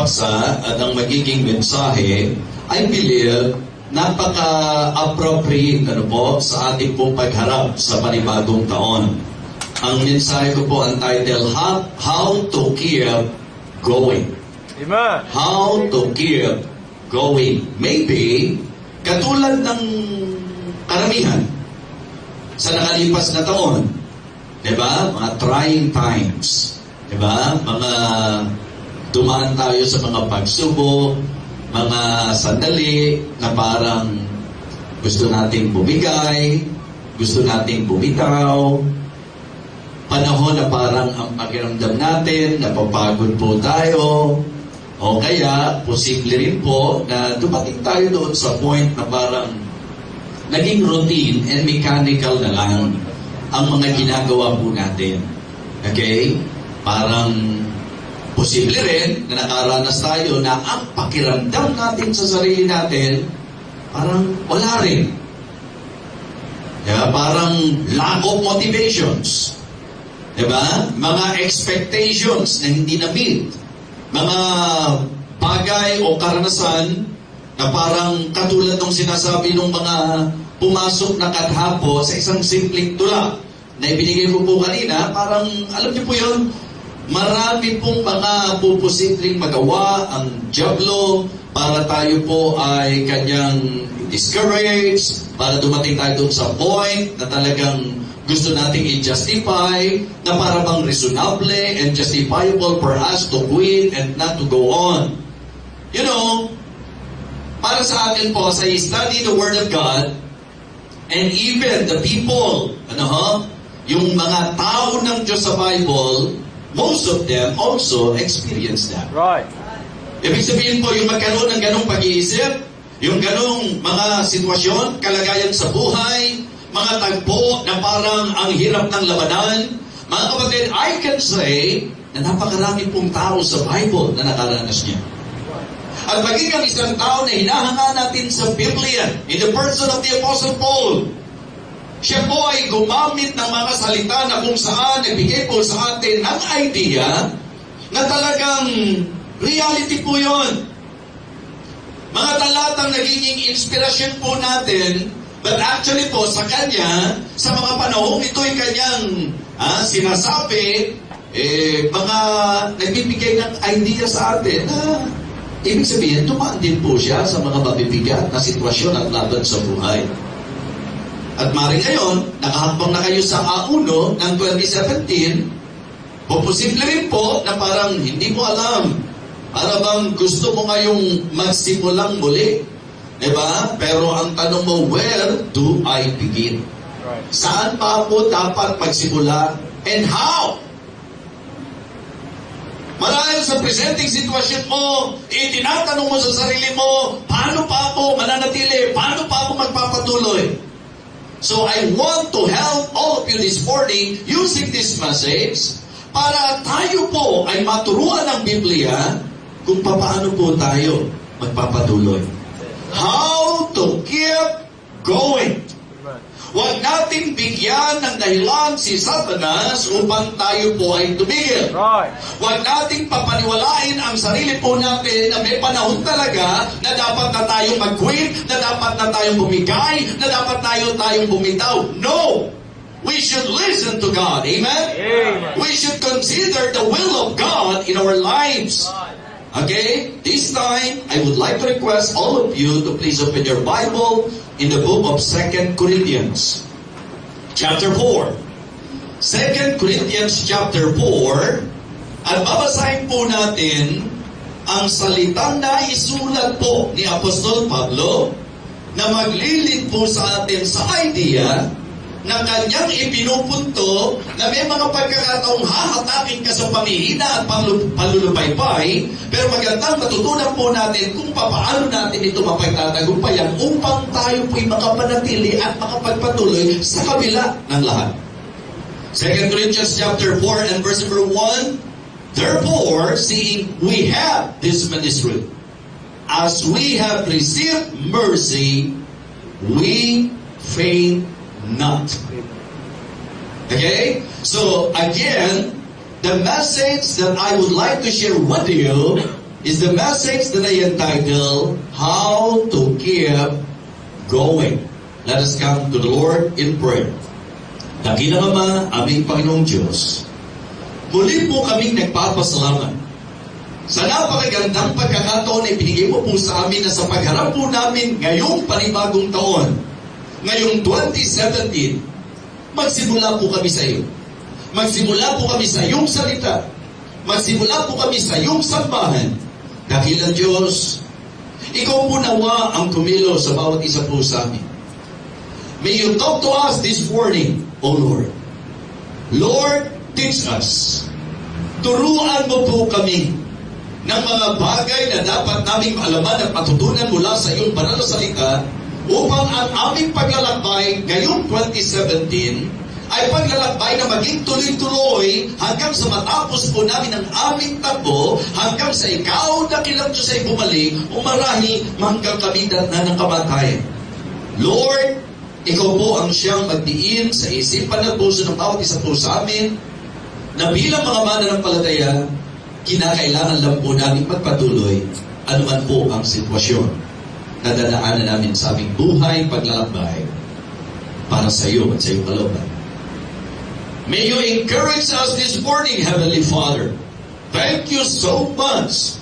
paksa at ang magiging mensahe, I believe, napaka-appropriate sa ating pong pagharap sa panibagong taon. Ang mensahe ko po, ang title, How to Keep Going. Amen. How to keep going. Maybe, katulad ng karamihan sa nakalipas na taon, diba? Mga trying times. Diba? Mga dumaan tayo sa mga pagsubok, mga sandali na parang gusto nating bumigay, gusto nating bumitaw, panahon na parang ang pakiramdam natin, napapagod po tayo, o kaya posible rin po na dumating tayo doon sa point na parang naging routine and mechanical na lang ang mga ginagawa po natin. Okay? Parang posible rin na nakaranas tayo na ang pakiramdam natin sa sarili natin parang wala rin. Diba? Parang lack of motivations. Diba? Mga expectations na hindi na-meet. Mga bagay o karanasan na parang katulad ng sinasabi ng mga pumasok na kadhapo sa isang simpleng tula na ibinigay ko po kanina, parang alam niyo po yun, marami pong mga puposibleng magawa ang dyablo para tayo po ay kanyang discourage, para dumating tayo doon sa point na talagang gusto nating i-justify, na para bang reasonable and justifiable for us to quit and not to go on. You know, para sa akin po, sa study the Word of God, and even the people, yung mga tao ng Diyos sa Bible, most of them also experience that. Right. Ibig sabihin po, yung magkaroon ng ganong pag-iisip, yung ganong mga sitwasyon, kalagayan sa buhay, mga tagpo na parang ang hirap ng labanan, mga kapatid, I can say na napakarami pong tao sa Bible na nakaranas niya. At maging ang isang tao na hinahanga natin sa Biblia, in the person of the Apostle Paul, siya po ay gumamit ng mga salita na kung saan nagbigay po sa atin ng idea na talagang reality po yun. Mga talatang nagiging inspirasyon po natin, but actually po sa kanya, sa mga panahong ito'y kanyang sinasabi, mga nagbibigay ng idea sa atin na ibig sabihin, tumaan din po siya sa mga mabibigat na sitwasyon at laban sa buhay. At maring ngayon, nakahakbang na kayo sa A1 ng 2017, o posible rin po na parang hindi mo alam, para bang gusto mo ngayong magsimulang muli. Diba? Pero ang tanong mo, where do I begin? Right. Saan pa ako dapat magsimula? And how? Marahil sa presenting sitwasyon mo, itinatanong mo sa sarili mo, paano pa ako mananatili? Paano pa ako magpapatuloy? So I want to help all of you this morning using this message para tayo po ay maturuan ng Biblia kung paano po tayo magpapatuloy. How to keep going. Huwag nating bigyan ng dahilan si Satanas upang tayo po ay tumigil. Right. Huwag nating papaniwalain ang sarili po natin na may panahon talaga na dapat na tayong mag-quit, na dapat na tayong bumigay, na dapat tayong bumitaw. No! We should listen to God. Amen? Amen. We should consider the will of God in our lives. Okay? This time, I would like to request all of you to please open your Bible in the book of 2 Corinthians, chapter 4. 2 Corinthians, chapter 4, at babasahin po natin ang salitang na isulat po ni Apostol Pablo na maglilid po sa atin sa idea na kanyang ipinupunto na may mga pagkakataong hahatakin ka sa pamihina at panlulupaypay, pero magandang matutunan po natin kung paano natin ito mapagtatagumpayan upang tayo po'y makapanatili at makapagpatuloy sa kabila ng lahat. 2 Corinthians chapter 4 and verse number 1, therefore, seeing we have this ministry, as we have received mercy, we faint not. Okay? So, again, the message that I would like to share with you is the message that I entitled, How to Keep Going. Let us come to the Lord in prayer. Dakilang Ama, aming Panginoong Diyos, muli po kaming nagpapasalamat sa napakagandang pagkakataon na ibinigay mo po sa amin na sa pagharap po namin ngayong panibagong taon, ngayong 2017, magsimula po kami sa iyo. Magsimula po kami sa iyong salita. Magsimula po kami sa iyong sambahan. Dakilang Diyos, ikaw po nawa ang kumilo sa bawat isa po sa amin. May you talk to us this morning, O Lord. Lord, teach us. Turuan mo po kami ng mga bagay na dapat naming maalaman at matutunan mula sa iyong banal na salita upang ang aming paglalakbay ngayong 2017 ay paglalakbay na maging tuloy-tuloy hanggang sa matapos po namin ang aming takbo, hanggang sa ikaw na kilang Diyos ay bumalik o marahil hanggang kami na ng kamatayan. Lord, ikaw po ang siyang magdiin sa isipan at puso ng bawat isa po sa amin na bilang mga mananampalataya, kinakailangan lang po namin magpatuloy anuman po ang sitwasyon na dadaanan namin sa aming buhay paglalakbay para sa iyo at sa iyong kalooban. May you encourage us this morning, Heavenly Father. Thank you so much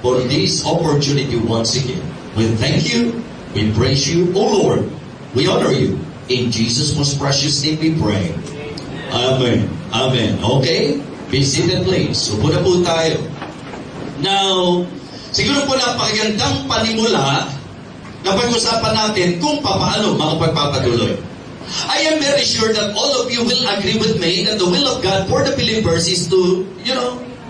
for this opportunity once again. We thank you, we praise you, O Lord, we honor you. In Jesus' most precious name we pray. Amen. Amen. Okay? Be seated, please. Upo na po tayo. Now, siguro po napakagandang panimula na pag-usapan natin kung paano makapagpapatuloy. I am very sure that all of you will agree with me that the will of God for the believers is to,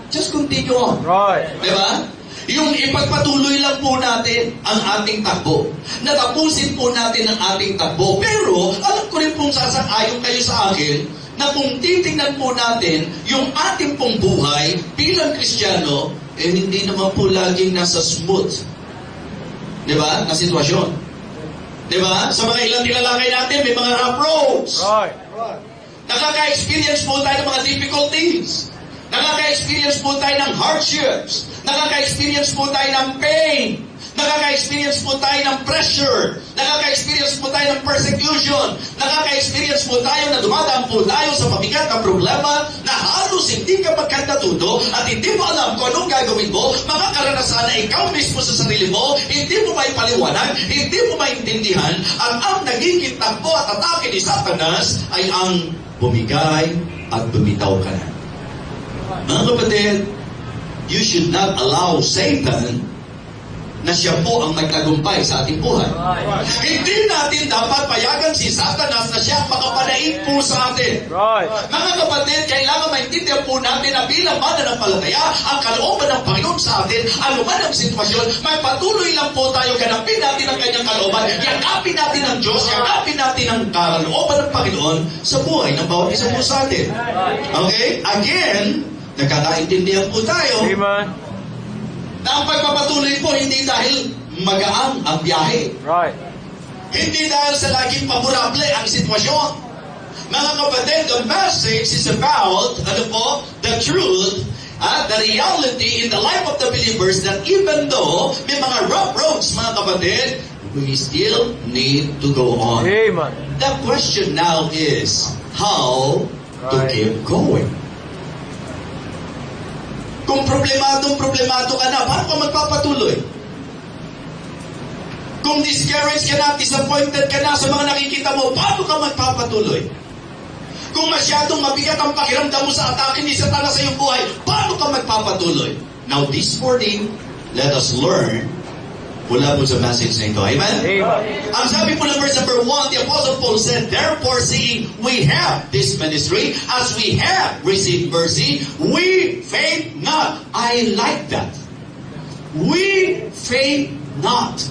just continue on. Right. Diba? Yung ipagpatuloy lang po natin ang ating takbo. Natapusin po natin ang ating takbo. Pero, alam ko rin pong sasang-ayon kayo sa akin na kung titingnan po natin yung ating pong buhay bilang Kristiyano, hindi naman po laging nasa smooth. Diba? Na sitwasyon. Diba? Sa mga ilang tinalakay natin, may mga rough roads. Right. Nakaka-experience po tayo ng mga difficulties. Nakaka-experience po tayo ng hardships. Nakaka-experience po tayo ng pain. Nakaka-experience po tayo ng pressure. Nakaka-experience po tayo ng persecution. Nakaka-experience po tayo na dumadaan po tayo sa mabigat na problema na halos hindi ka magkandatudo at hindi mo alam kung anong gagawin mo, makakaranasan na ikaw mismo sa sarili mo, hindi mo maipaliwanag, hindi mo maintindihan, at ang nagiging takbo at atake ni Satanas ay ang bumigay at bumitaw ka na. Mga kapatid, you should not allow Satan na siya po ang magtagumpay sa ating buhay. Right. Hindi natin dapat payagan si Satanas na siya ang makapanaig po sa atin. Right. Mga kapatid, kailangan maintindihan po natin na bilang mananampalataya, ang kalooban ng Panginoon sa atin, anuman ang sitwasyon, may patuloy lang po tayo, ganapin natin ang kanyang kalooban, yakapin natin ang Diyos, yakapin natin ang kalooban ng Panginoon sa buhay ng bawat isa po sa atin. Okay? Again, nagkakaintindihan po tayo. Amen. Na ang pagpapatuloy po hindi dahil magaan ang biyahe. Right. Hindi dahil sa laging favorable ang sitwasyon. Mga kapatid, the message is about, the truth, the reality in the life of the believers that even though may mga rough roads, mga kapatid, we still need to go on. Amen. The question now is, how to keep going? Kung problemado ka na, paano ka magpapatuloy? Kung discouraged ka na, disappointed ka na sa mga nakikita mo, paano ka magpapatuloy? Kung masyadong mabigat ang pakiramdam mo sa atake ni Satanas sa iyong buhay, paano ka magpapatuloy? Now this morning, let us learn mula po sa message na ito. Amen? Amen. Ang sabi po ng verse number 1, the Apostle Paul said, therefore seeing we have this ministry, as we have received mercy, we faint not. I like that. We faint not.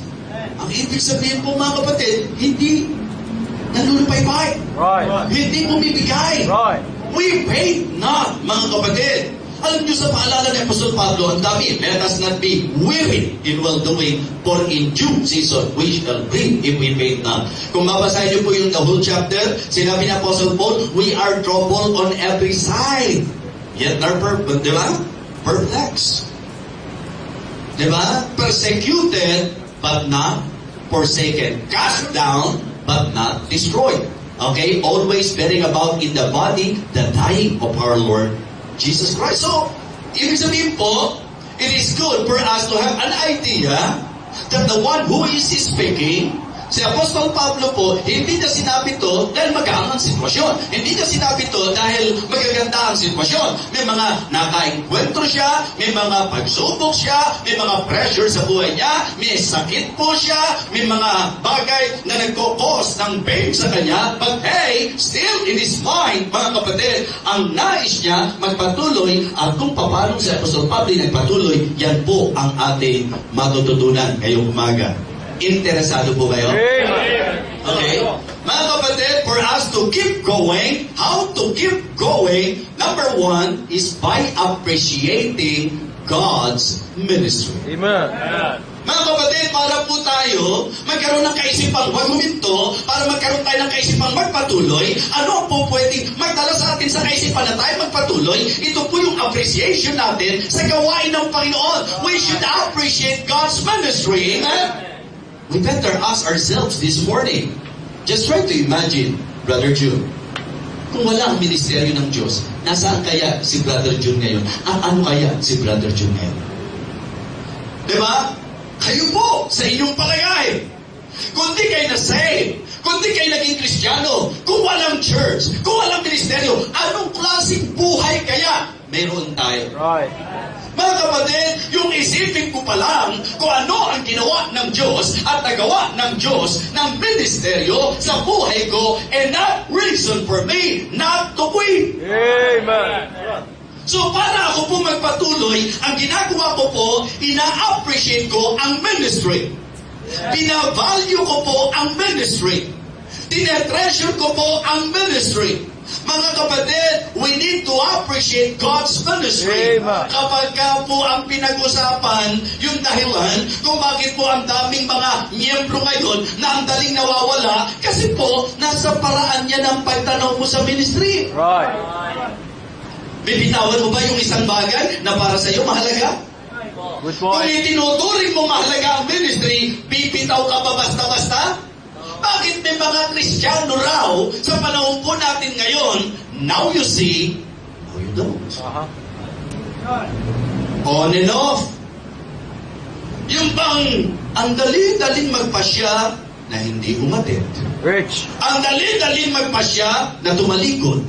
Ang ibig sabihin po mga kapatid, hindi nalulupay-pay. Right. Hindi bumibigay. Right. We faint not, mga kapatid. Alam niyo sa paalala ni Apostol Pablo, ang dami, let us not be weary in well-doing, for in due season we shall reap if we faint not. Kung mabasahin niyo po yung the whole chapter, sinabi ni Apostle Paul, we are troubled on every side. Yet not perplexed. Diba? Persecuted, but not forsaken. Cast down, but not destroyed. Okay? Always bearing about in the body the dying of our Lord Jesus Christ. So, ibig sabihin po, it is good for us to have an idea that the one who is speaking, si Apostol Pablo po, hindi niya sinabi to dahil magaan ang sitwasyon. Hindi niya sinabi to dahil magaganda ang sitwasyon. May mga nakaengkwentro siya, may mga pagsubok siya, may mga pressure sa buhay niya, may sakit po siya, may mga bagay na nagkukos ng pain sa kanya. But hey, still in his mind, mga kapatid, ang nais niya magpatuloy at kung paano si Apostol Pablo nagpatuloy, yan po ang ating matututunan ngayong umaga. Interesado po kayo? Okay? Mga kapatid, for us to keep going, how to keep going, number one is by appreciating God's ministry. Amen. Mga kapatid, para po tayo magkaroon ng kaisipang huwag huminto, para magkaroon tayo ng kaisipang magpatuloy, ano po pwedeng magdala sa atin sa kaisipan na tayo magpatuloy? Ito po yung appreciation natin sa gawain ng Panginoon. We should appreciate God's ministry. We better ask ourselves this morning, just try to imagine, Brother June, kung wala ang ministeryo ng Diyos, nasaan kaya si Brother June ngayon? At ano kaya si Brother June ngayon? Diba? Kayo po, sa inyong palagay. Kung di kayo na-save, kung di kayo naging Kristiyano, kung walang church, kung walang ministeryo, anong klaseng buhay kaya meron tayo? Right. Mga kapatid, yung isipin ko pa lang kung ano ang ginawa ng Diyos at nagawa ng Diyos ng ministeryo sa buhay ko, and that reason for me not to quit. Amen. So para ako po magpatuloy, ang ginagawa ko po, ina-appreciate ko ang ministry. Binavalue ko po ang ministry. Tinetreasure ko po ang ministry. Mga kapatid, we need to appreciate God's ministry. Amen. Kapag po ang pinag-usapan, yung dahilan kung bakit po ang daming mga miyembro ngayon na ang daling nawawala, kasi po, nasa paraan niya ng pagtanaw mo sa ministry. Right. Bibitawan mo ba yung isang bagay na para sa iyo mahalaga? Good Kung point. itinuturing mo mahalaga ang ministry, bibitaw ka ba basta-basta? Bakit may mga Kristiyano raw sa panahon po natin ngayon, now you see, now you don't. On and off. Yung bang, ang dali-daling magpasya na hindi umatid. Rich. Ang dali-daling magpasya na tumalikod.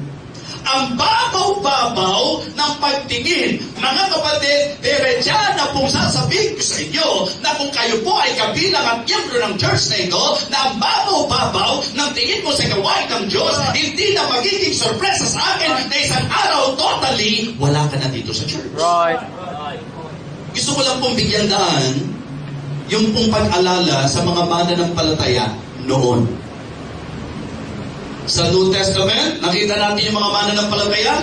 Ang babaw-babaw ng pagtingin. Mga kapatid, diretsa na pong sasabihin ko sa inyo na kung kayo po ay kabilang at miyembro ng church na ito, na ang babaw-babaw ng tingin mo sa gawain ng Diyos, hindi na magiging sorpresa sa akin na isang araw totally wala ka na dito sa church. Right. Gusto ko lang pong bigyan daan yung pong pag-alala sa mga mananampalataya noon. Sa New Testament, nakita natin yung mga mananampalataya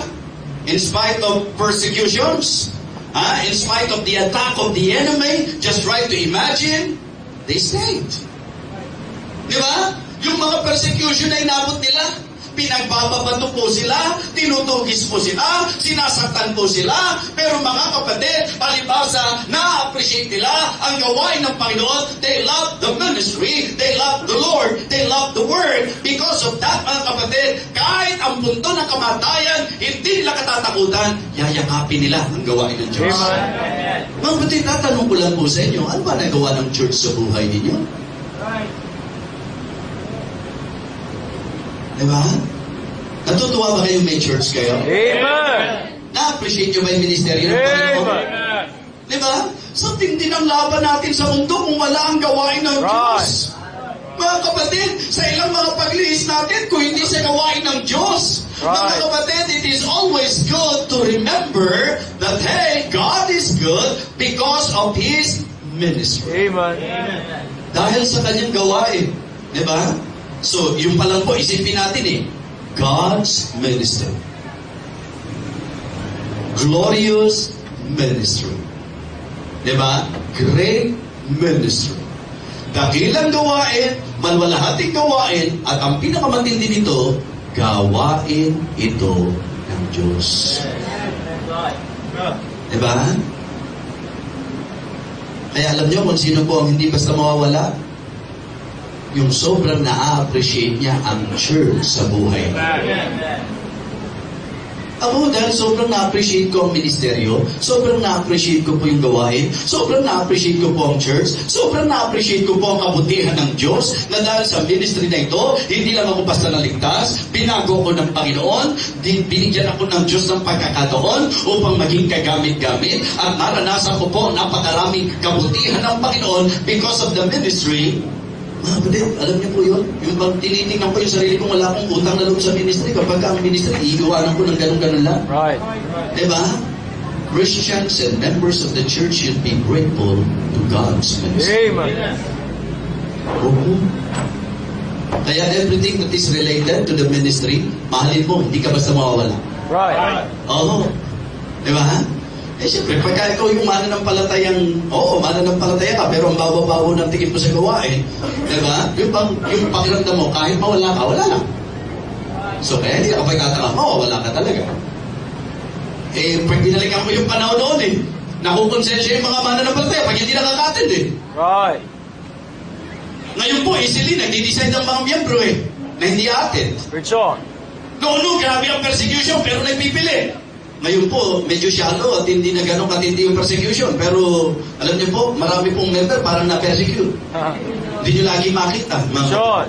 in spite of persecutions, in spite of the attack of the enemy, just try to imagine, they stayed. Di ba? Yung mga persecution na inabot nila, pinagbababato po sila, tinutugis po sila, sinasaktan po sila, pero mga kapatid, palibasa, na-appreciate nila ang gawain ng Panginoon. They love the ministry, they love the Lord, they love the Word. Because of that, mga kapatid, kahit ang punto ng kamatayan, hindi nila katatakutan, yayakapin nila ang gawain ng Diyos. Amen. Mga kapatid, tatanong ko lang po sa inyo, ano ba nagawa ng church sa buhay ninyo? Diba? Natutuwa ba kayo may church kayo? Amen. Na-appreciate nyo ba yung ministeryo ng Panginoon? Amen. Diba? Something din ang laban natin sa mundo kung wala ang gawain ng Diyos. Mga kapatid, sa ilang mga paglihis natin, kung hindi sa gawain ng Diyos, mga kapatid, it is always good to remember that, hey, God is good because of His ministry. Amen. Dahil sa kanyang gawain. Diba? So, yung palang po, isipin natin God's ministry. Glorious ministry. Diba? Great ministry. Dakilang gawain, malwalahating gawain, at ang pinakamatindi nito, gawain ito ng Diyos. Diba? Kaya alam nyo kung sino po ang hindi basta mawawala? Yung sobrang na-appreciate niya ang church sa buhay. Ako, dahil sobrang na-appreciate ko ang ministeryo, sobrang na-appreciate ko po yung gawain, sobrang na-appreciate ko po ang church, sobrang na-appreciate ko po ang kabutihan ng Diyos, na dahil sa ministry na ito, hindi lang ako basta naligtas, binago ko ng Panginoon, binigyan ako ng Diyos ng pagkakataon upang maging kagamit-gamit, at naranasan ko po napakaraming kabutihan ng Panginoon because of the ministry. Mga kapatid, alam niyo po yun? Yung bang tinitingnan ko yung sarili kong wala akong utang na loob sa ministry, kapag ang ministry, iiwanan ko ng ganun-ganun lang. Right. Diba? Christians and members of the church should be grateful to God's ministry. Amen. Oo. Kaya everything that is related to the ministry, mahalin mo, hindi ka basta mawawala. Right. Oo. Diba? Eh siyempre, pagka ikaw yung mananampalatayang, mananampalataya ka, pero ang bababawo ng tingin mo sa gawain, diba? Yung pakiramdam mo, kahit mawala ka, wala lang. So kaya hindi ka pagkataka, mawawala ka talaga. Eh, pag binalikan mo yung panahon noon nakukonsensya yung mga mananampalataya pag hindi nakaka-attend Right. Ngayon po, easily, nagdi-decide ang mga miyembro na hindi attend. Preach on. Noon, grabe ang persecution, pero nagpipili. Ngayon po, medyo shallow at hindi na gano'ng katindi yung persecution. Pero, alam niyo po, marami pong member parang na-persecute. Hindi nyo lagi makita. Sure.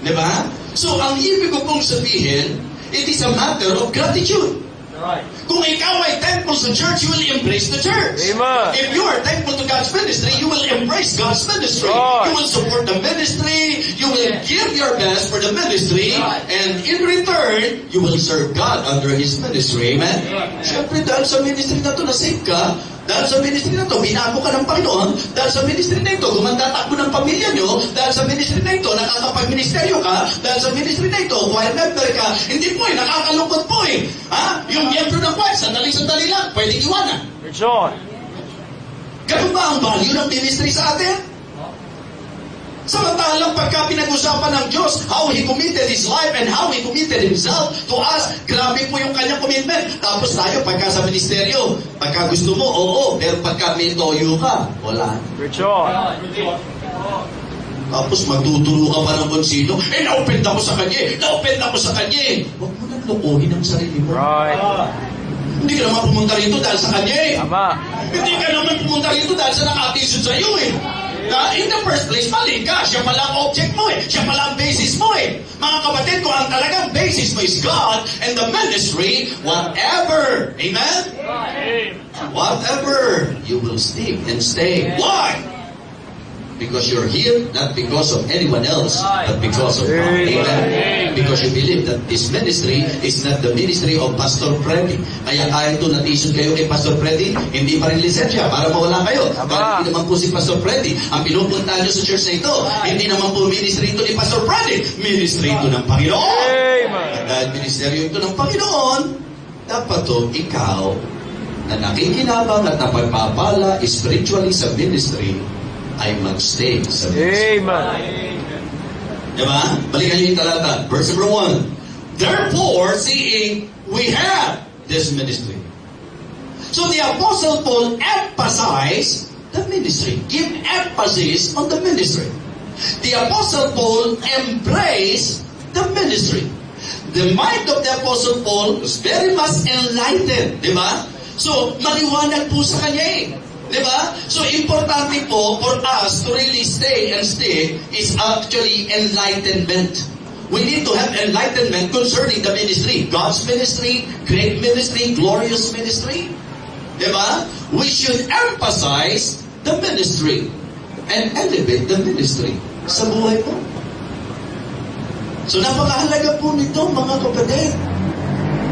Diba? So, ang ibig ko pong sabihin, it is a matter of gratitude. Right. Kung ikaw ay thankful sa church, you will embrace the church. Amen. If you are thankful to God's ministry, you will embrace God's ministry. Right. You will support the ministry. You will give your best for the ministry. Right. And in return, you will serve God under His ministry. Amen? Right. Siyempre, dahil sa ministry na ito, nasave ka. Dahil sa ministry na ito, binago ka ng Panginoon. Dahil sa ministry na ito, gumandatakbo ng pamilya nyo. Dahil sa ministry na ito, nakakapag-ministeryo ka. Dahil sa ministry na ito, choir member ka. Hindi po nakakalungkot po Ha? Yung miyembro ng choir, sandali-sandali lang, pwedeng iwanan. Preach on. Ganun ba ang value ng ministry sa atin? Samantalang pagka pinag-usapan ng Diyos, how He committed His life and how He committed Himself to us, grabe po yung kanyang commitment. Tapos tayo, pagka sa ministeryo, pagka gusto mo, oo, pero pagka may toyo ka, wala. Preach on. Tapos magtuturo ka pa ng kung sino, na-open ako sa kanya, na-open ako sa kanya. Huwag mo nang lokohin ang sarili mo. Right. Hindi ka naman pumunta rito dahil sa kanya Tama. Hindi ka naman pumunta rito dahil sa nakatisod sa iyo In the first place, mali ka. Siya pala ang object mo Siya pala ang basis mo Mga kapatid, kung ang talagang basis mo is God and the ministry, whatever. Amen? Whatever, you will stick and stay. Why? Because you're here, not because of anyone else, but because of God. Amen? Because you believe that this ministry is not the ministry of Pastor Freddy. Kaya kahit natisod kayo kay Pastor Freddy, hindi pa rin lisensya para mawala kayo. Dahil hindi naman po si Pastor Freddy ang pinupunta nyo sa church na ito. Hindi naman po ministry ito ni Pastor Freddy. Ministry ito ng Panginoon. At dahil ministeryo ito ng Panginoon, dapat to ikaw na nakikinabang at napagpapala spiritually sa ministry ay magstay sa ministry. Amen. Diba? Balikan niyo yung talata. Verse number 1. Therefore, seeing we have this ministry. So the Apostle Paul emphasized the ministry. Give emphasis on the ministry. The Apostle Paul embraced the ministry. The mind of the Apostle Paul was very much enlightened. Diba? So, maliwanag po sa kanya Diba? So, importante po for us to really stay and stick is actually enlightenment. We need to have enlightenment concerning the ministry. God's ministry, great ministry, glorious ministry. Diba? We should emphasize the ministry and elevate the ministry sa buhay po. So, napakahalaga po nito, mga kapatid.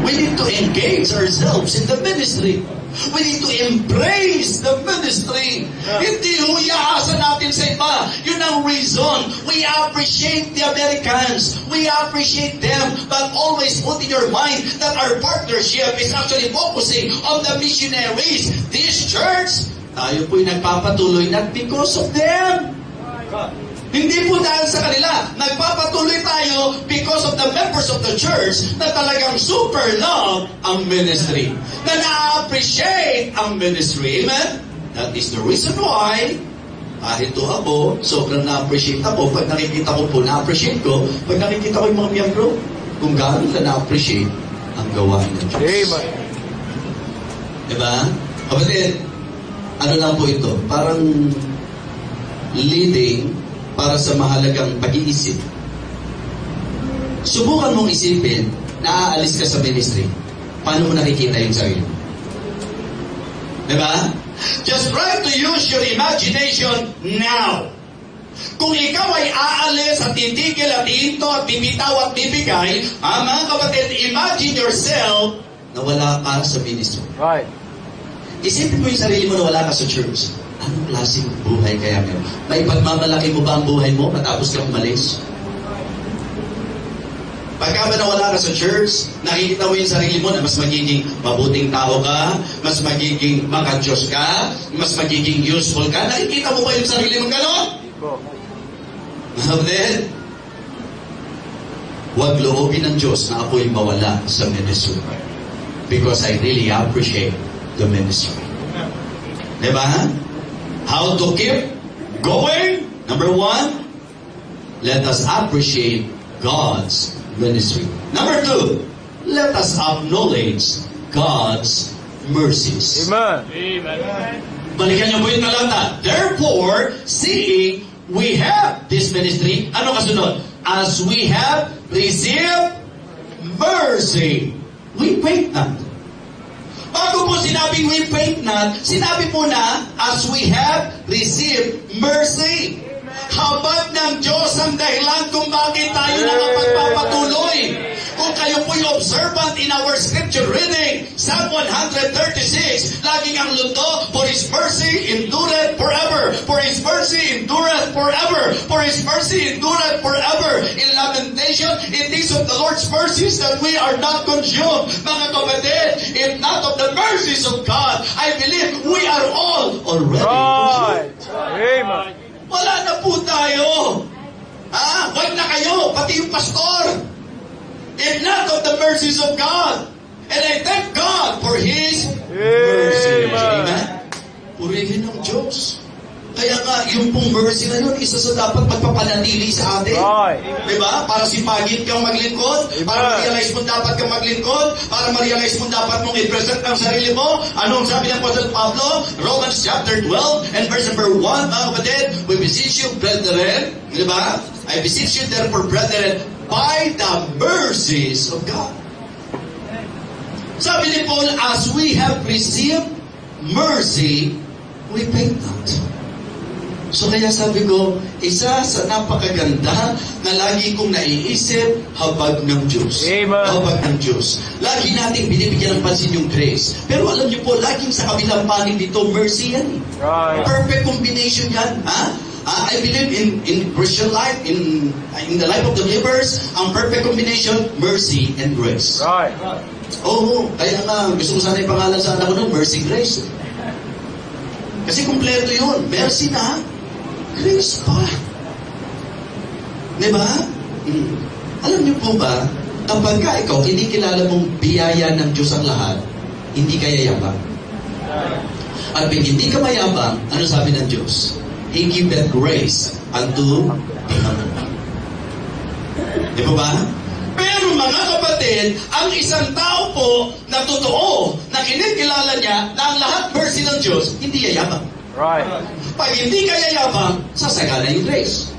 We need to engage ourselves in the ministry. We need to embrace the ministry. Hindi huyaasa natin sa iba. Yun ang reason. We appreciate the Americans. We appreciate them. But always put in your mind that our partnership is actually focusing on the missionaries. This church, tayo po'y nagpapatuloy not because of them. Hindi po dahil sa kanila. Nagpapatuloy tayo because of the members of the church na talagang super love ang ministry. Na na-appreciate ang ministry. Amen? That is the reason why, kahit to ako, sobrang na-appreciate ako. Pag nakikita ko po, na-appreciate ko. Pag nakikita ko yung mga miyembro, kung gaano ka na-appreciate ang gawain ng Diyos. Amen. Diba? Kapatid, ano lang po ito? Parang leading para sa mahalagang pag-iisip. Subukan mong isipin na aalis ka sa ministry. Paano mo nakikita yung sarili mo? Diba? Just try to use your imagination now. Kung ikaw ay aalis at titigil at iinto at bibitaw at bibigay, mga kapatid, imagine yourself na wala ka sa ministry. Right. Isipin mo yung sarili mo na wala ka sa church. Anong klaseng buhay kaya meron? May pagmamalaki mo ba ang buhay mo matapos kang umalis? Pagka ba nawala ka sa church, nakikita mo yung sarili mo na mas magiging mabuting tao ka, mas magiging maka-Diyos ka, mas magiging useful ka. Nakikita mo ba yung sarili mo gano'n? Then, huwag loobin ng Diyos na ako'y mawala sa ministry. Because I really appreciate the ministry. Diba? How to keep going? Number 1, let us appreciate God's ministry. Number 2, let us acknowledge God's mercies. Amen. Balikan niyo po yung talata. Therefore, seeing we have this ministry, ano kasunod? As we have received mercy, we faint not. Bago po sinabing we faint not, sinabi po na, as we have received mercy. Habag ng Diyos ang dahilan kung bakit tayo nakapagpapatuloy. Kung kayo po'y observant in our scripture reading, Psalm 136, laging ang lunto, for His mercy endureth forever. For His mercy endureth forever. For His mercy endureth forever. In lamentation, it is of the Lord's mercies that we are not consumed. Mga kapatid, if not of the mercies of God, I believe we are all already Right. consumed. Amen. Wala na po tayo. Wag na kayo, pati yung pastor. If not of the mercies of God. And I thank God for His mercy. Amen. Purihin ng Diyos. Kaya nga, yung pong mercy na yun, isa sa dapat magpapanatili sa atin. Right. Diba? Para sipagin kang maglingkod, para ma-realize mo dapat kang maglingkod, para ma-realize mo dapat mong i-present ang sarili mo. Anong sabi ng Apostle Pablo? Romans chapter 12 and verse number 1, mga kapatid, we beseech you, brethren, diba? I beseech you, therefore, brethren, by the mercies of God. Sabi ni Paul, as we have received mercy, we faint not. So kaya sabi ko, isa sa napakaganda na lagi kong naiisip, habag ng Diyos. Amen. Habag ng Diyos. Lagi nating binibigyan ng pansin yung grace. Pero alam niyo po, laging sa kabilang panig dito, mercy yan. Right. Perfect combination yan. I believe in Christian life, in the life of the believers, ang perfect combination, mercy and grace. Right. Oo, kaya nga, gusto ko sana ipangalan sa anak ko nun, mercy grace. Kasi kumpleto yun. Mercy na, grace pa. Diba? Alam niyo po ba, kapag ka ikaw, kinikilala mong biyaya ng Diyos ang lahat, hindi ka yayabang. At pag hindi ka mayabang, ano sabi ng Diyos? He giveth grace unto the humble. Di ba ba? Pero mga kapatid, ang isang tao po na totoo, na kinikilala niya na ang lahat mercy ng Diyos, hindi yayabang. Right. Pag hindi ka yayabang, sasagana yung grace.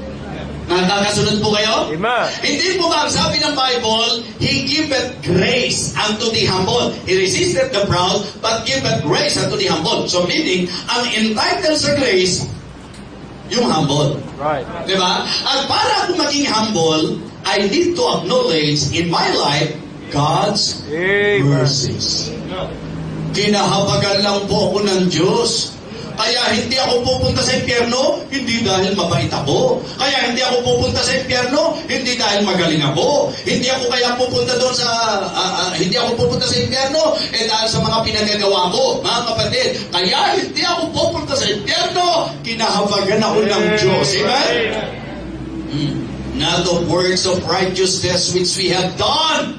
Nakakasunod po kayo? Amen. Hindi po ba ang sabi ng Bible, He giveth grace unto the humble. He resisteth the proud, but giveth grace unto the humble. So meaning, ang entitled sa grace, yung humble. Right. Diba? At para ako maging humble, I need to acknowledge in my life God's mercies. Kinahabagan lang po ako ng Diyos. Kaya hindi ako pupunta sa impyerno, hindi dahil mabait ako. Kaya hindi ako pupunta sa impyerno, hindi dahil magaling ako. Hindi ako kaya pupunta doon sa hindi ako pupunta sa impyerno dahil sa mga pinagagawa ko, mga kapatid. Kaya hindi ako pupunta sa impyerno, kinahabagan ako ng Diyos. Amen? Not of works of righteousness which we have done,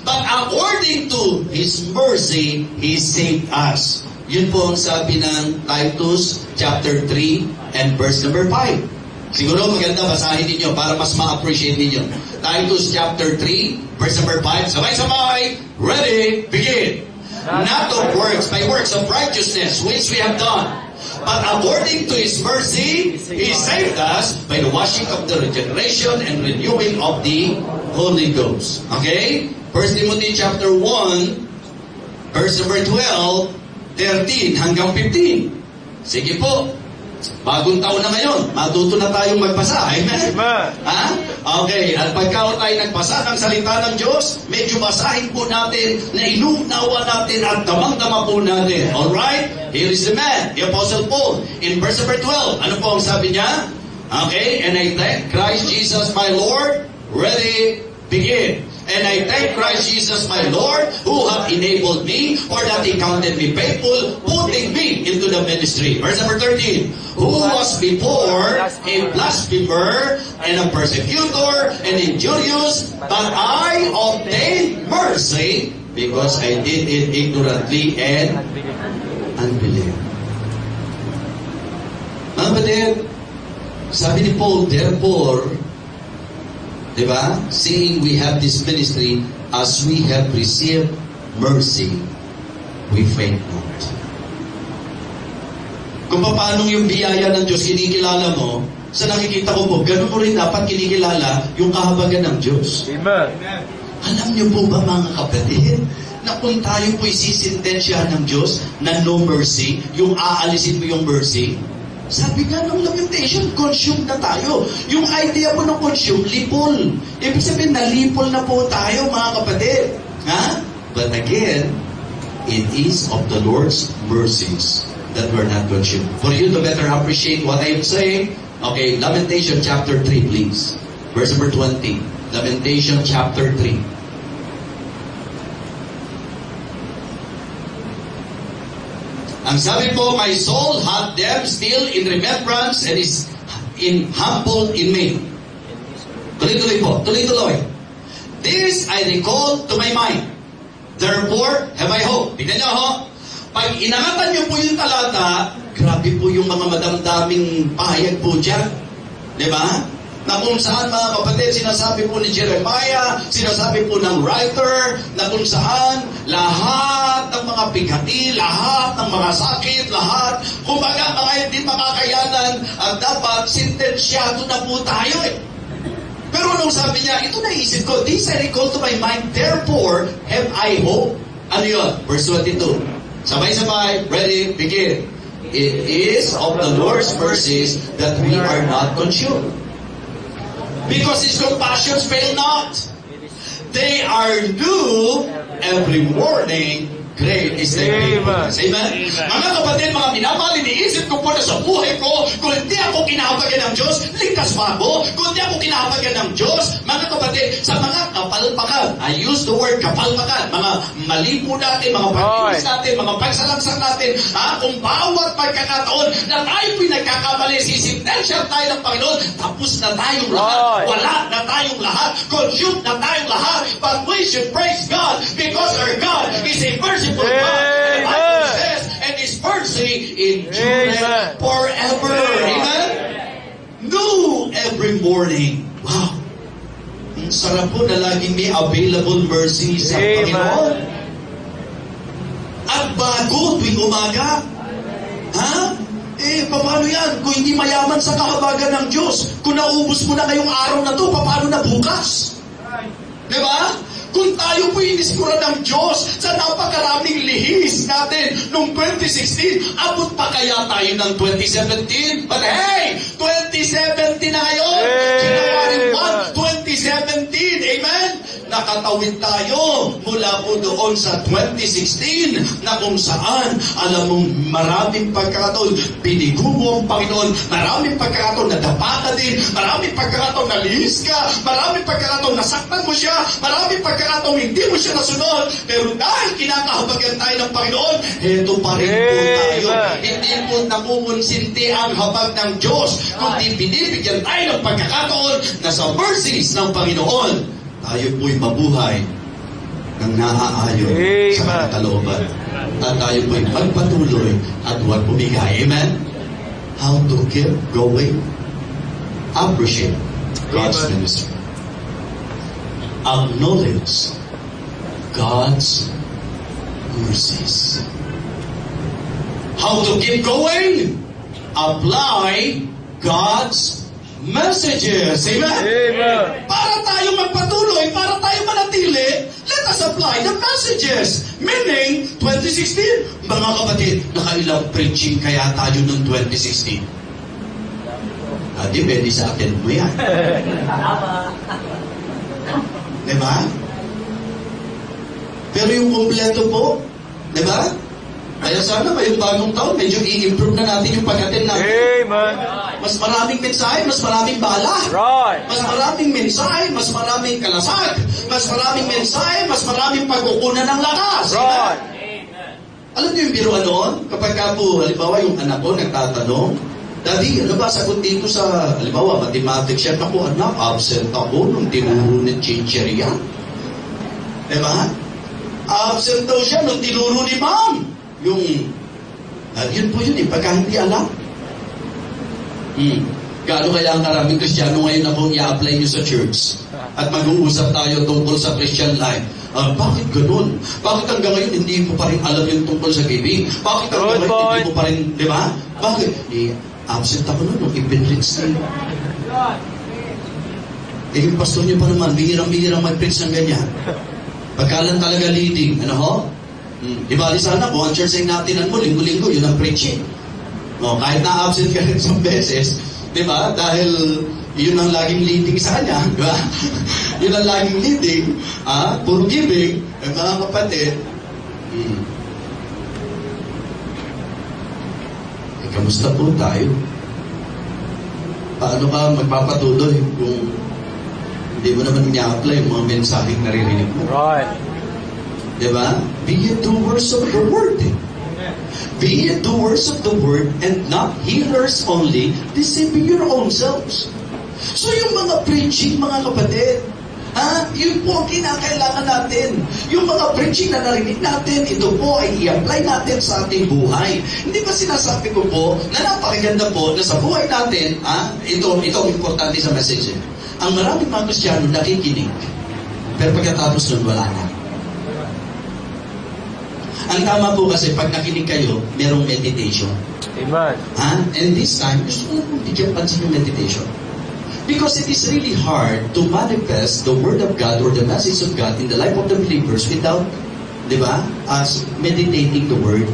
but according to His mercy, He saved us Yun po ang sabi ng Titus chapter 3 and verse number 5. Siguro maganda basahin ninyo para mas ma-appreciate ninyo. Titus chapter 3, verse number 5. Sabay-sabay. Ready? Begin. Not of works, by works of righteousness, which we have done. But according to His mercy, He saved us by the washing of the regeneration and renewing of the Holy Ghost. Okay? 1 Timothy chapter 1, verse number 12, 13 hanggang 15. Sige po. Bagong taon na ngayon. Matuto na tayong magbasa. Amen? Amen. Ha? Okay. At pagka tayo nagbasa ng salita ng Diyos, medyo basahin po natin na inuunawa natin at damang-dama po natin. Alright? Here is the man, the Apostle Paul. In verse number 12, ano po ang sabi niya? Okay. And I thank Christ Jesus my Lord. Ready? Begin. And I thank Christ Jesus my Lord, who hath enabled me, or that He counted me faithful, putting me into the ministry. Verse number 13. Who was before a blasphemer and a persecutor and injurious, but I obtained mercy because I did it ignorantly and unbelieving. Mga kapatid, sabi ni Paul, therefore, diba? Seeing we have this ministry, as we have received mercy, we faint not. Kung paano yung biyaya ng Diyos kinikilala mo, sa nakikita ko po, ganun mo rin dapat kinikilala yung kahabagan ng Diyos. Amen. Alam niyo po ba mga kapatid, na kung tayo po isisintensyahan ng Diyos na no mercy, yung aalisin mo yung mercy, sabi nga ng Lamentation, consumed na tayo. Yung idea po ng consume, lipol. Ibig sabihin, nalipol na po tayo, mga kapatid. Ha? But again, it is of the Lord's mercies that we're not consumed. For you to better appreciate what I am saying, okay, Lamentation chapter 3, please. Verse number 20. Lamentation chapter 3. Ang sabi po, my soul hath them still in remembrance and is in humble in me. Tuloy-tuloy po. Tuloy-tuloy. This I recall to my mind. Therefore, have I hope. Tignan nyo ho. Pag inangatan nyo po yung talata, grabe po yung mga madamdaming pahayag po dyan. Diba? Na kung saan mga kapatid, sinasabi po ni Jeremiah, sinasabi po ng writer, na kung saan lahat ng mga bigati, lahat ng mga sakit, lahat, kumbaga mga hindi makakayanan, at dapat sentensyado na po tayo eh. Pero nung sabi niya, ito naisip ko, this I recall to my mind, therefore have I hope. Ano yun? Verse 22. Sabay-sabay, ready, begin. It is of the Lord's mercies that we are not consumed. Because His compassions fail not. They are new every morning. Great is Thy faithfulness. Amen? Mga kapatid, mga minamahal, iniisip ko po na sa buhay ko, kung hindi ako kinahabagan ng Diyos, ligtas ba ako? Kung hindi ako kinahabagan ng Diyos, mga kapatid, sa mga kapalpakan, I use the word kapalpakan, mga mali po natin, mga pag-iwas natin, mga pagsalamsak natin, kung bawat pagkakataon na tayo pinagkakamali, sisintensya tayo ng Panginoon, tapos na tayong lahat, wala na tayong lahat, consumed na tayong lahat, but we should praise God because our God is a merciful God. The Bible says, and His mercy endureth forever. Amen? New every morning. Wow. Ang sarap po na laging may available mercy sa Panginoon. At bago tuwing umaga. Ha? Paano yan? Kung hindi mayaman sa kahabagan ng Diyos, kung naubos mo na ngayong araw na to, paano na bukas? Diba? Kung tayo po iniskuran ng Diyos sa napakaraming lihis natin noong 2016, abot pa kaya tayo ng 2017? But hey, 2017 na ngayon! January 1, 2017, amen? Nakatawid tayo mula po doon sa 2016 na kung saan, alam mong maraming pagkakataon, binigo mo ang Panginoon, maraming pagkakataon na dapata din, maraming pagkakataon na lihis ka, maraming pagkakataon na saktan mo siya, maraming pagkakataon hindi mo siya nasunod, pero dahil kinakahabagan tayo ng Panginoon, heto pa rin po tayo. Hindi po nakukonsinti ang habag ng Diyos, kundi binibigyan tayo ng pagkakataon na sa mercies ng Panginoon, tayo po'y mabuhay ng naaayon sa kalooban. At tayo po'y magpatuloy at huwag bumigay. Amen? How to keep going? Appreciate God's ministry. Acknowledge God's mercies. How to keep going? Apply God's messages. Amen? Amen. Para tayo magpatuloy, para tayo manatili, let us apply the messages. Meaning, 2016, mga kapatid, nakailang preaching kaya tayo noong 2016. Depende sa atin mo yan. Diba? Pero yung kompleto po, diba? Kaya sana ngayong bagong taon, medyo i-improve na natin yung pag-attend natin. Amen. Mas maraming mensahe, mas maraming bala. Right. Mas maraming mensahe, mas maraming kalasag. Mas maraming mensahe, mas maraming pagkukunan ng lakas. Right. Alam niyo yung biruan noon? Kapag ka po, halimbawa yung anak ko nagtatanong, Daddy, ano ba sagot dito sa, halimbawa, mathematics yan? Ako, anak, absent ako nung tinuro ni teacher yan. Diba? Absent daw siya nung tinuro ni ma'am. Yung, yun po yun pagka hindi alam. Gaano kaya ang karaming Kristiyano ngayon akong i-apply nyo sa church? At mag-uusap tayo tungkol sa Christian life. Bakit ganun? Bakit hanggang ngayon hindi mo pa rin alam yung tungkol sa giving? Bakit hanggang ngayon hindi mo pa rin, di ba? Bakit? Absent ako nun, nung ipin-preach na yung pastor nyo pa naman, bihirang-bihirang mag-preach ng ganyan. Pagkalan talaga leading, ano ho? Di ba, di sana po, ang church ay natinan mo, linggo-linggo, yun ang preaching. Kahit na-absent ka rin isang beses, di ba, dahil yun ang laging leading sa kanya, di ba? Yun ang laging leading, puro giving, mga kapatid. Kamusta po tayo? Paano ka magpapatuloy kung hindi mo naman i-apply yung mga mensaheng naririnig mo? Right. Diba? Be it doers of the word. Be it doers of the word and not hearers only, deceiving your own selves. So yung mga preaching, mga kapatid, yun po ang kinakailangan natin. Yung mga preaching na narinig natin, ito po ay i-apply natin sa ating buhay. Hindi ba sinasabi ko po na napakaganda po na sa buhay natin, ito ang importante sa message. Ang maraming mga Kristiyano nakikinig, pero pagkatapos nun, wala na. Ang tama po kasi pag nakinig kayo, merong meditation. Amen. And this time, gusto ko na bigyan pansin yung meditation. Because it is really hard to manifest the Word of God or the message of God in the life of the believers without, di ba, as meditating the Word.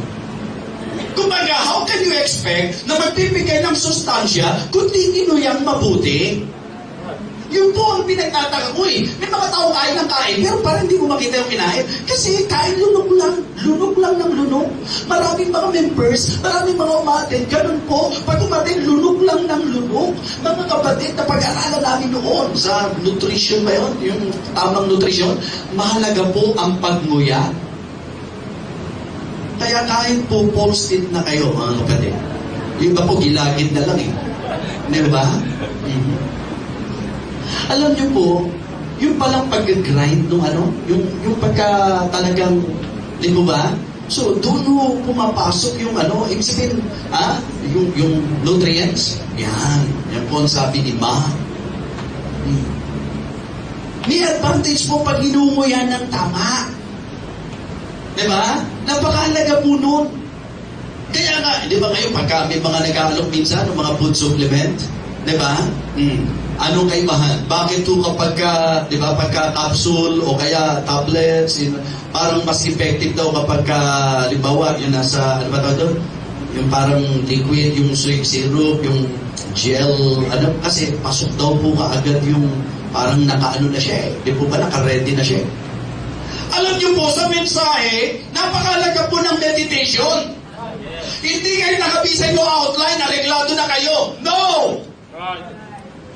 Kumbaga, how can you expect na magbibigay ng sustansya kung di inuyang mabuti? Yun po ang pinagtataka ko eh. May mga tao kain ng kain, pero parang hindi ko makita yung kinain. Kasi kain lunok lang ng lunok. Maraming mga members, maraming mga umatin, ganun po. Pag umatin, lunok lang ng lunok. Mga kapatid, na pag-aralan namin noon sa nutrition ba yun? Yung tamang nutrition, mahalaga po ang pagmuya. Kaya kahit po post-it na kayo, mga kapatid. Yung ba po, gilagid na lang eh. Di ba? Alam niyo po, yung palang pag-grind nung yung pagka talagang, di mo ba? So, doon pumapasok yung ibig sabihin, yung nutrients. Yan po ang sabi ni Ma. May advantage po pag inumo yan ng tama. Di ba? Napakahalaga po nun. Kaya nga, di ba ngayon, pagka may mga nag-aalok minsan, ng mga food supplement, di ba? Anong kaibahan? Bakit to kapag di ba, pagka capsule o kaya tablets, parang mas effective daw kapag halimbawa, yung nasa, ano ba tawag doon? Yung parang liquid, yung sweet syrup, yung gel, kasi pasok daw po kaagad yung parang nakaano na siya eh. Di po ba naka-ready na siya eh? Alam niyo po, sa mensahe, napakalaga po ng meditation. Hindi kayo nakabisa yung outline, nareglado na kayo. No!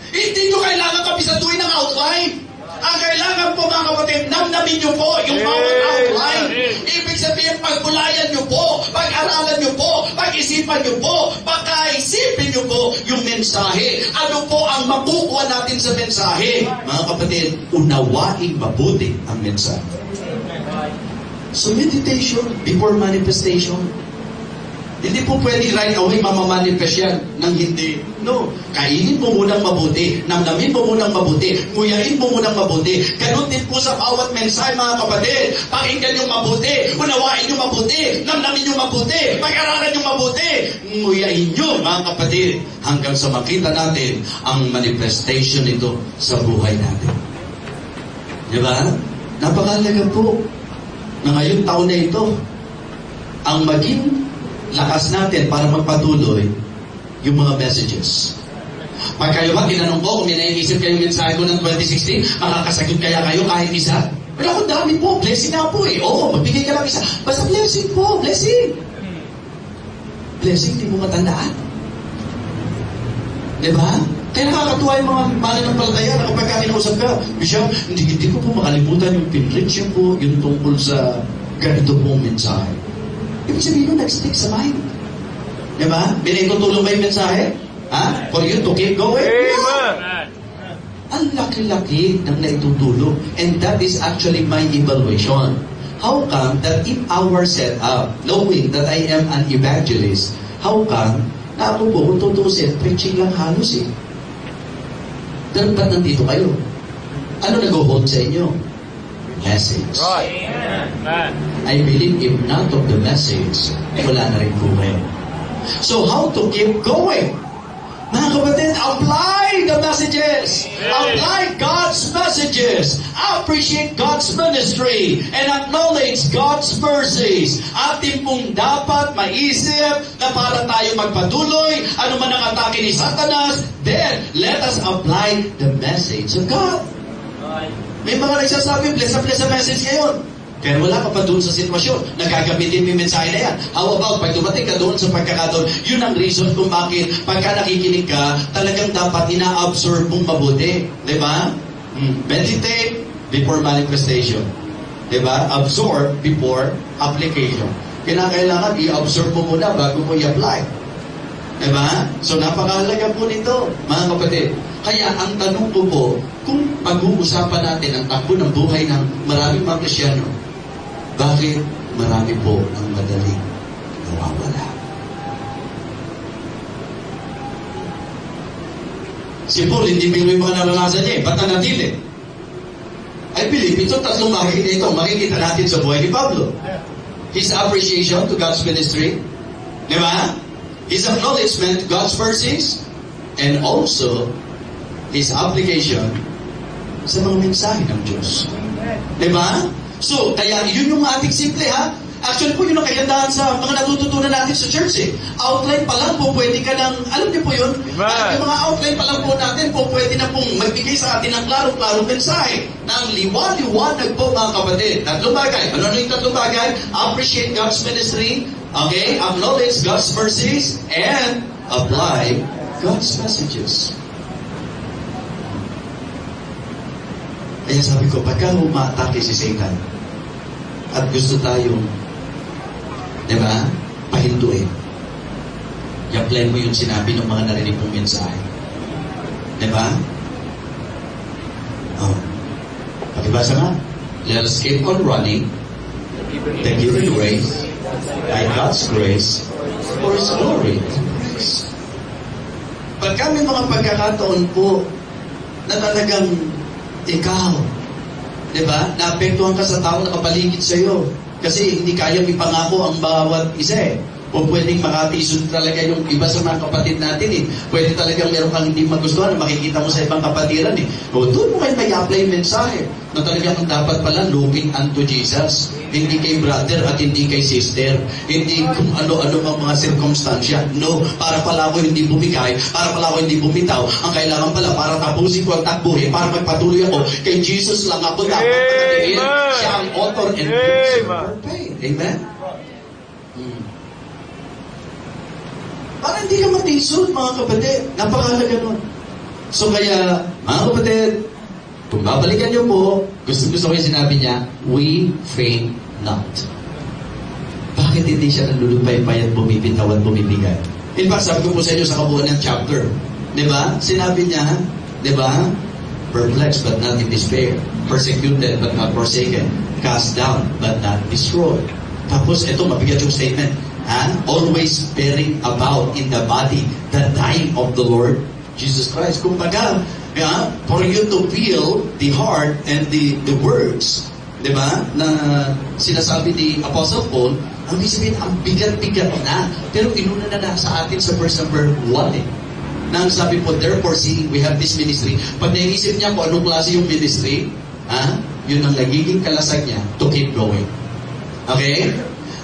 Hindi nyo kailangan kabisaduhin ng outline. Ang kailangan po, mga kapatid, namnamin nyo po yung bawat outline. Ibig sabihin, pagbulayan nyo po, pag-aralan nyo po, pag-isipan nyo po, pagkaisipin nyo po yung mensahe. Ano po ang makukuha natin sa mensahe? Mga kapatid, unawaing mabuti ang mensahe. So meditation before manifestation. Hindi po pwede right away mamamanifest yan ng hindi. No. Kainin mo munang mabuti. Namnamin mo munang mabuti. Nguyain mo munang mabuti. Ganun din po sa bawat mensahe, mga kapatid. Pakinggan yung mabuti. Unawain yung mabuti. Namnamin yung mabuti. Pag-aralan yung mabuti. Nguyain nyo, mga kapatid. Hanggang sa makita natin ang manifestation nito sa buhay natin. Diba? Napakalaga po na ngayong taon na ito, ang maging lakas natin para magpatuloy yung mga messages. Pag kayo ba, tinanong ko kung may naiisip kayo mensahe ko ng 2016, makakasagot kaya kayo kahit isa? Wala akong dami po, blessing na po eh. Oo, magbigay ka lang isa. Basta blessing po, blessing. Blessing, di mo matandaan. Diba? Kaya nakakatuwa yung mga mananampalataya na kapag kinausap ka, Bishop, hindi ko po makalimutan yung pinreach po, yung tungkol sa ganito pong mensahe. Ibig sabihin nun, nag-stick sa mind. Diba? Binigutulong ba yung mensahe? Ha? For you to keep going? Amen. Ang laki-laki ng naitutulong. And that is actually my evaluation. How come that in our setup, knowing that I am an evangelist, how come na ako po, kung tutusin, preaching lang halos eh. Pero ba't nandito kayo? Ano nag-hold sa inyo? Message. Right. Amen. I believe if not of the message, wala na rin po kayo. So how to keep going? Mga kapatid, apply the messages. Apply God's messages. Appreciate God's ministry and acknowledge God's mercies. Atin pong dapat maisip na para tayo magpatuloy, ano man ang atake ni Satanas, then let us apply the message of God. May mga nagsasabi, bless a message ngayon. Kaya wala ka pa doon sa sitwasyon. Nagagamitin mo yung mensahe na yan. How about, pag dumating ka doon sa pagkakataon, yun ang reason kung bakit pagka nakikinig ka, talagang dapat ina-absorb mong mabuti. Diba? Meditate before manifestation. Diba? Absorb before application. Kailangan i-absorb mo muna bago mo i-apply. Diba? So napakahalaga po nito, mga kapatid. Kaya ang tanong ko po, kung pag-uusapan natin ang takbo ng buhay ng maraming mga Kristyano, bakit marami po ang madaling nawawala? Si Paul, hindi biro yung mga naranasan niya eh. Ba't nanatili? I believe ito tatlong makikita natin sa buhay ni Pablo. His appreciation to God's ministry. Di ba? His acknowledgement to God's mercies. And also, his application sa mga mensahe ng Diyos. Diba? So, kaya yun yung ating simple ha. Actually po yun ang kagandahan sa mga natututunan natin sa church eh. Outline pa lang po, pwede ka ng, alam niyo po yun? Yung mga outline pa lang po natin po, pwede na pong magbigay sa atin ng klarong-klarong mensahe. Ng liwanag po mga kapatid. Tatlong bagay. Ano yung tatlong bagay? Appreciate God's ministry. Okay? Acknowledge God's mercies. And apply God's messages. Kaya sabi ko, pagka umatake si Satan at gusto tayong, di ba, pahintuin, i-apply mo yung sinabi ng mga narinig mong mensahe. Di ba? Oh. Pakibasa nga. Let us keep on running the given race by God's grace for His glory. Pagka may mga pagkakataon po na talagang ikaw, di ba? Naapektuhan ka sa tao na kapaligid sa iyo. Kasi hindi kayang ipangako ang bawat isa eh. O pwedeng makatisod talaga yung iba sa mga kapatid natin eh. Pwede talagang meron kang hindi magustuhan na makikita mo sa ibang kapatiran eh. O doon mo kayo may apply mensahe na talagang dapat pala looking unto Jesus. Hindi kay brother at hindi kay sister. Hindi kung ano-ano mga circumstansya. No, para pala ako hindi bumigay, para pala ako hindi bumitaw. Ang kailangan pala para tapusin ko ang takbuhin, para magpatuloy ako. Kay Jesus lang ako dapat pagkatiin. Siya ang author and finisher of faith. Amen? Para hindi ka matisod, mga kapatid. Napakahalaga nun. So kaya, mga kapatid, kung babalikan niyo po, gusto ko yung sinabi niya, we faint not. Bakit hindi siya nalulupay-pay at bumibitaw at bumibigay? In fact, sabi ko po sa inyo sa kabuuan ng chapter. Diba? Sinabi niya, diba? perplexed but not in despair, persecuted but not forsaken, cast down but not destroyed. Tapos ito, mabigat yung statement. Always bearing about in the body the dying of the Lord Jesus Christ. Kumbaga, for you to feel the heart and the words, di ba, na sinasabi ni Apostle Paul, ang sabihin, ang bigat-bigat na. Pero inuna na sa atin sa verse number 1 na ang sabi po, therefore seeing we have this ministry. Pag naisip niya kung anong klase yung ministry, yun ang nagiging kalasag niya to keep going. Okay?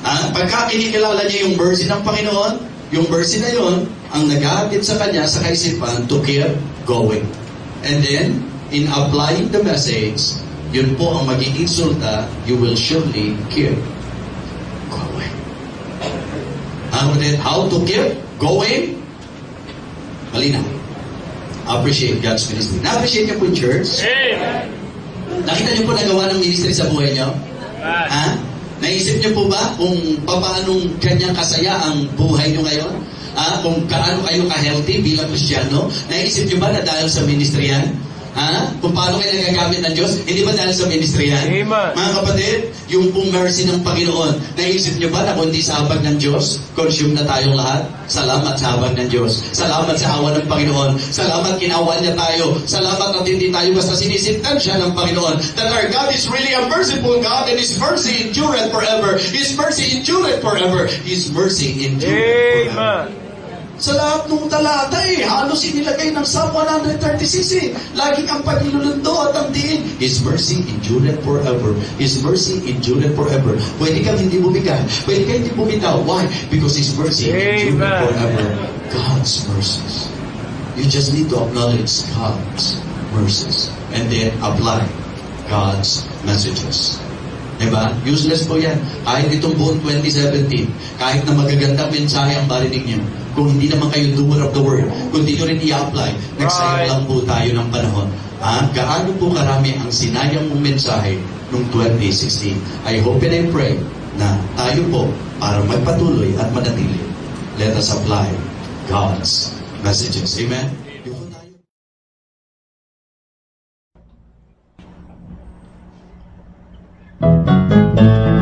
Pagka kinikilala niya yung mercy ng Panginoon, yung mercy na yun, ang nag-aatid sa kanya sa kaisipan to keep going. And then, in applying the message, yun po ang magiging resulta, you will surely keep going. How to keep going? Malinaw. Appreciate God's ministry. Na-appreciate niyo po yung church? Amen. Nakita niyo po nagawa ng ministry sa buhay niyo? Naisip niyo po ba kung paanong kanyang kasaya ang buhay niyo ngayon? Kung kaano kayo ka-healthy bilang Kristiyano? Naisip niyo ba na dahil sa ministry yan? Kung paano kayo nagagamit ng Diyos? Hindi ba dahil sa ministry yan? Amen. Mga kapatid, yung pong mercy ng Panginoon, naisip niyo ba na kundi sa habag ng Diyos, consume na tayong lahat? Salamat sa habag ng Diyos. Salamat sa awa ng Panginoon. Salamat kinawan niya tayo. Salamat at hindi tayo basta sinisiptan siya ng Panginoon. That our God is really a merciful God and His mercy endureth forever. His mercy endureth forever. His mercy endureth forever. Amen. Sa lahat ng talata halos inilagay ng Psalm 136 laging ang paglulundo at ang diin. His mercy endureth forever. His mercy endureth forever. Pwede kang hindi bumigay. Pwede kang hindi bumitaw. Why? Because His mercy endureth forever. God's mercies. You just need to acknowledge God's mercies and then apply God's messages. Diba? Useless po yan. Kahit itong buong 2017, kahit na magagandang mensahe ang barinig niyo, kung hindi naman kayo doer of the word, kung hindi nyo rin i-apply, nagsayang lang po tayo ng panahon. Gaano po karami ang sinayang mong mensahe noong 2016? I hope and I pray na tayo po, para magpatuloy at manatili, let us apply God's messages. Amen? Thank you.